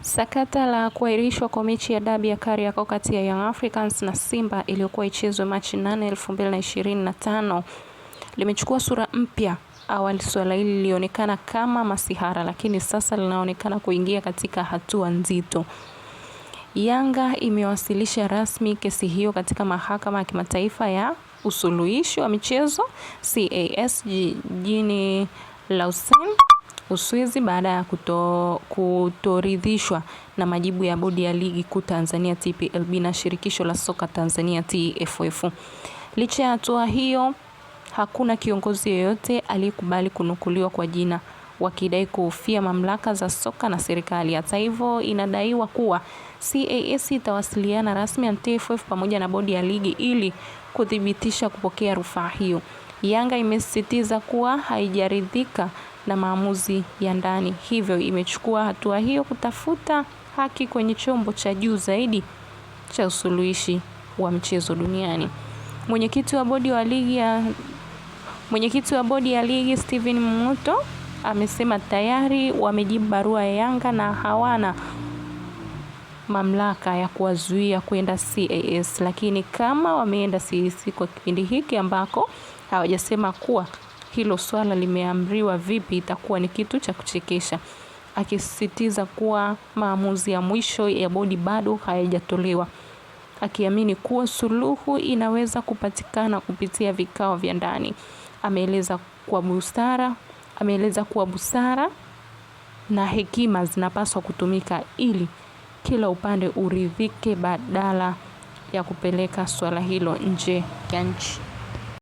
Sakata la kuahirishwa kwa mechi ya dabi ya Kariakoo kati ya Young Africans na Simba iliyokuwa ichezwe Machi 8, 2025 limechukua sura mpya. Awali swala hili lilionekana kama masihara, lakini sasa linaonekana kuingia katika hatua nzito. Yanga imewasilisha rasmi kesi hiyo katika mahakama ya kimataifa ya usuluhishi wa michezo CAS jijini Lausanne, Uswizi, baada ya kutoridhishwa na majibu ya bodi ya ligi kuu Tanzania TPLB na shirikisho la soka Tanzania TFF. Licha ya hatua hiyo, hakuna kiongozi yeyote aliyekubali kunukuliwa kwa jina, wakidai kuhofia mamlaka za soka na serikali. Hata hivyo, inadaiwa kuwa CAS itawasiliana rasmi na TFF pamoja na bodi ya ligi ili kuthibitisha kupokea rufaa hiyo. Yanga imesisitiza kuwa haijaridhika na maamuzi ya ndani, hivyo imechukua hatua hiyo kutafuta haki kwenye chombo cha juu zaidi cha usuluhishi wa mchezo duniani. Mwenyekiti wa bodi ya ligi Steven Muto amesema tayari wamejibu barua ya Yanga na hawana mamlaka ya kuwazuia kwenda CAS, lakini kama wameenda CAS kwa kipindi hiki ambako hawajasema kuwa hilo swala limeamriwa vipi, itakuwa ni kitu cha kuchekesha, akisisitiza kuwa maamuzi ya mwisho ya bodi bado hayajatolewa, akiamini kuwa suluhu inaweza kupatikana kupitia vikao vya ndani. Ameeleza kuwa busara na hekima zinapaswa kutumika ili kila upande uridhike badala ya kupeleka swala hilo nje ya nchi.